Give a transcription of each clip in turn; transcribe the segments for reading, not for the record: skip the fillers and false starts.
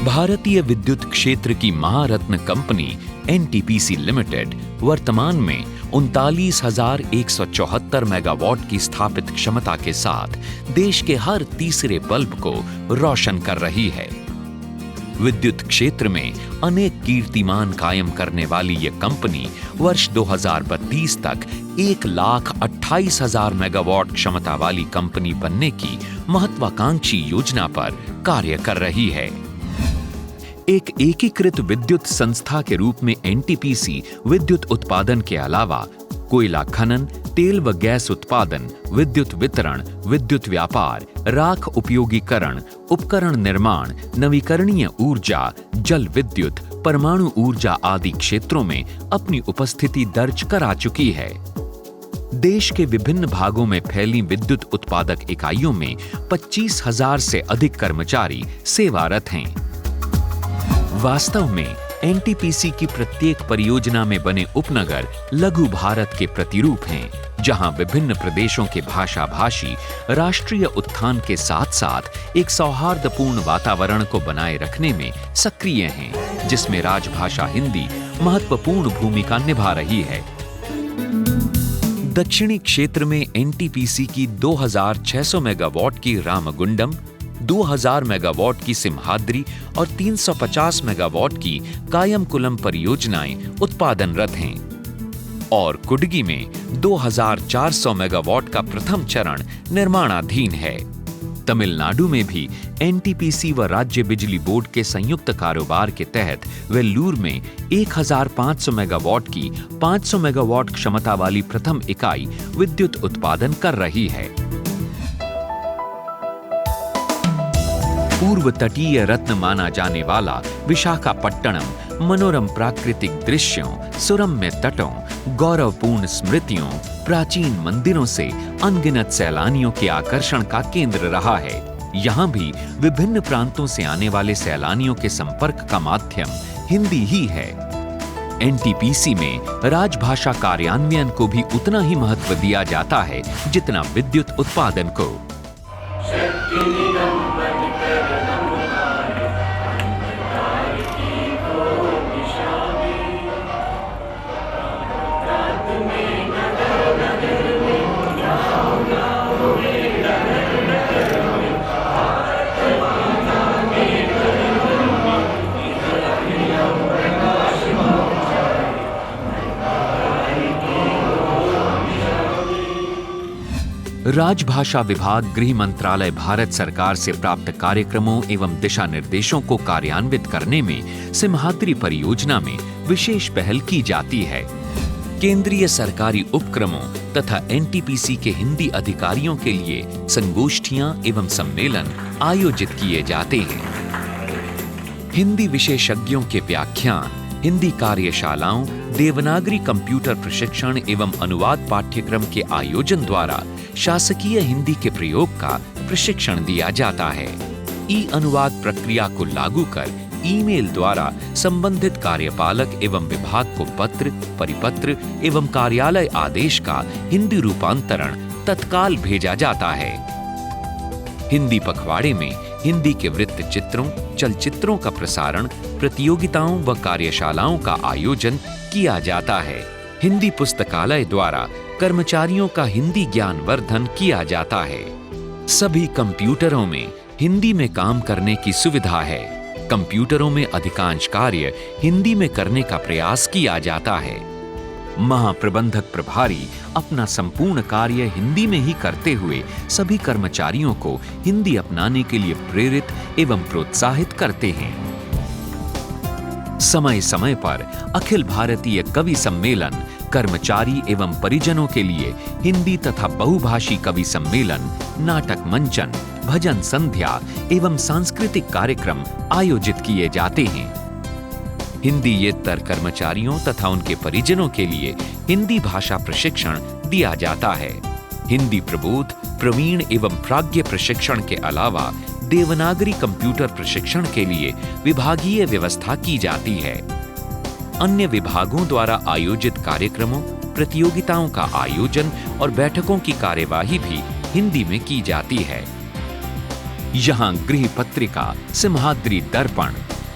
भारतीय विद्युत क्षेत्र की महारत्न कंपनी एनटीपीसी लिमिटेड वर्तमान में 39,174 मेगावाट की स्थापित क्षमता के साथ देश के हर तीसरे बल्ब को रोशन कर रही है। विद्युत क्षेत्र में अनेक कीर्तिमान कायम करने वाली ये कंपनी वर्ष 2032 तक 1,28,000 मेगावाट क्षमता वाली कंपनी बनने की महत्वाकांक्षी योजना पर कार्य कर रही है। एक एकीकृत विद्युत संस्था के रूप में एनटीपीसी विद्युत उत्पादन के अलावा कोयला खनन, तेल व गैस उत्पादन, विद्युत वितरण, विद्युत व्यापार, राख उपयोगीकरण, उपकरण निर्माण, नवीकरणीय ऊर्जा, जल विद्युत, परमाणु ऊर्जा आदि क्षेत्रों में अपनी उपस्थिति दर्ज करा चुकी है। देश के विभिन्न भागों में फैली विद्युत उत्पादक इकाइयों में 25,000 से अधिक कर्मचारी सेवारत हैं। वास्तव में एनटीपीसी की प्रत्येक परियोजना में बने उपनगर लघु भारत के प्रतिरूप हैं, जहां विभिन्न प्रदेशों के भाषाभाषी राष्ट्रीय उत्थान के साथ-साथ एक सौहार्दपूर्ण वातावरण को बनाए रखने में सक्रिय हैं, जिसमें राजभाषा हिंदी महत्वपूर्ण भूमिका निभा रही है। दक्षिणी क्षेत्र में एनटीपीसी की 2,600 मेगावाट की रामगुंडम, 2,000 मेगावाट की सिम्हाद्री और 350 मेगावाट की कायमकुलम परियोजनाएं उत्पादनरत हैं और कुडगी में 2,400 मेगावाट का प्रथम चरण निर्माणाधीन है। तमिलनाडु में भी एनटीपीसी व राज्य बिजली बोर्ड के संयुक्त कारोबार के तहत वेल्लूर में 1,500 मेगावाट की 500 मेगावाट क्षमता वाली प्रथम इकाई विद्युत उत्पादन कर रही है। पूर्व तटीय रत्न माना जाने वाला विशाखापट्टनम मनोरम प्राकृतिक दृश्यों, सुरम्य तटों, गौरवपूर्ण स्मृतियों, प्राचीन मंदिरों से अनगिनत सैलानियों के आकर्षण का केंद्र रहा है। यहाँ भी विभिन्न प्रांतों से आने वाले सैलानियों के संपर्क का माध्यम हिंदी ही है। एनटीपीसी में राजभाषा कार्यान्वयन को भी उतना ही महत्व दिया जाता है जितना विद्युत उत्पादन को। राजभाषा विभाग गृह मंत्रालय भारत सरकार से प्राप्त कार्यक्रमों एवं दिशा निर्देशों को कार्यान्वित करने में सिम्हाद्री परियोजना में विशेष पहल की जाती है। केंद्रीय सरकारी उपक्रमों तथा एनटीपीसी के हिंदी अधिकारियों के लिए संगोष्ठियां एवं सम्मेलन आयोजित किए जाते हैं। हिंदी विशेषज्ञों के व्याख्यान, हिंदी कार्यशालाओं, देवनागरी कंप्यूटर प्रशिक्षण एवं अनुवाद पाठ्यक्रम के आयोजन द्वारा शासकीय हिंदी के प्रयोग का प्रशिक्षण दिया जाता है। ई अनुवाद प्रक्रिया को लागू कर ईमेल द्वारा संबंधित कार्यपालक एवं विभाग को पत्र, परिपत्र एवं कार्यालय आदेश का हिंदी रूपांतरण तत्काल भेजा जाता है। हिंदी पखवाड़े में हिंदी के वृत्त चित्रों, चलचित्रों का प्रसारण, प्रतियोगिताओं व कार्यशालाओं का आयोजन किया जाता है। हिंदी पुस्तकालय द्वारा कर्मचारियों का हिंदी ज्ञान वर्धन किया जाता है। सभी कंप्यूटरों में हिंदी में काम करने की सुविधा है। कंप्यूटरों में अधिकांश कार्य हिंदी में करने का प्रयास किया जाता है। महाप्रबंधक प्रभारी अपना संपूर्ण कार्य हिंदी में ही करते हुए सभी कर्मचारियों को हिंदी अपनाने के लिए प्रेरित एवं प्रोत्साहित करते हैं। समय समय पर अखिल भारतीय कवि सम्मेलन, कर्मचारी एवं परिजनों के लिए हिंदी तथा बहुभाषी कवि सम्मेलन, नाटक मंचन, भजन संध्या एवं सांस्कृतिक कार्यक्रम आयोजित किए जाते हैं। हिंदीयेतर कर्मचारियों तथा उनके परिजनों के लिए हिंदी भाषा प्रशिक्षण दिया जाता है। हिंदी प्रबोध, प्रवीण एवं प्राज्ञ प्रशिक्षण के अलावा देवनागरी कंप्यूटर प्रशिक्षण के लिए विभागीय व्यवस्था की जाती है। अन्य विभागों द्वारा आयोजित कार्यक्रमों, प्रतियोगिताओं का आयोजन और बैठकों की कार्यवाही भी हिंदी में की जाती है। यहाँ गृह पत्रिका, सिम्हाद्री दर्पण,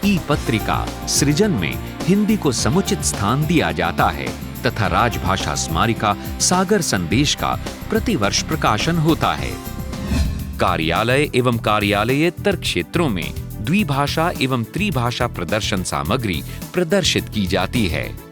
ई पत्रिका सृजन में हिंदी को समुचित स्थान दिया जाता है तथा राजभाषा स्मारिका सागर संदेश का प्रतिवर्ष प्रकाशन होता है। कार्यालय एवं कार्यालयेतर क्षेत्रों में द्विभाषा एवं त्रिभाषा प्रदर्शन सामग्री प्रदर्शित की जाती है।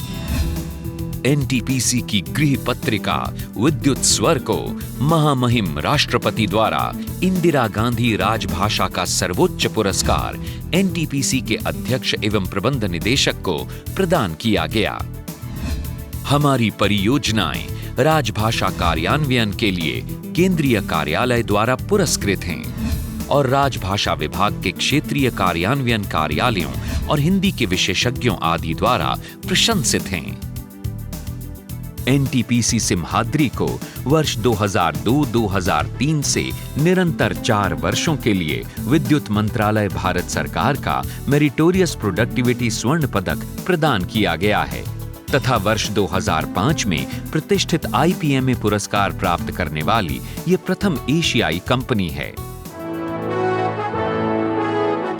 एनटीपीसी की गृह पत्रिका विद्युत स्वर को महामहिम राष्ट्रपति द्वारा इंदिरा गांधी राजभाषा का सर्वोच्च पुरस्कार एनटीपीसी के अध्यक्ष एवं प्रबंध निदेशक को प्रदान किया गया। हमारी परियोजनाएं राजभाषा कार्यान्वयन के लिए केंद्रीय कार्यालय द्वारा पुरस्कृत हैं और राजभाषा विभाग के क्षेत्रीय कार्यान्वयन कार्यालयों और हिंदी के विशेषज्ञों आदि द्वारा प्रशंसित हैं। एनटीपीसी सिमहाद्री को वर्ष 2002-2003 से निरंतर 4 वर्षों के लिए विद्युत मंत्रालय भारत सरकार का मेरिटोरियस प्रोडक्टिविटी स्वर्ण पदक प्रदान किया गया है तथा वर्ष 2005 में प्रतिष्ठित आईपीएमए पुरस्कार प्राप्त करने वाली ये प्रथम एशियाई कंपनी है।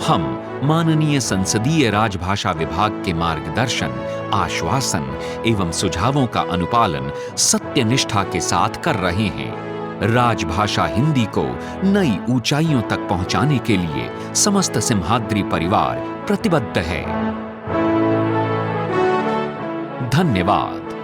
हम माननीय संसदीय राजभाषा विभाग के मार्गदर्शन, आश्वासन एवं सुझावों का अनुपालन सत्यनिष्ठा के साथ कर रहे हैं। राजभाषा हिंदी को नई ऊंचाइयों तक पहुंचाने के लिए समस्त सिमहाद्री परिवार प्रतिबद्ध है। धन्यवाद।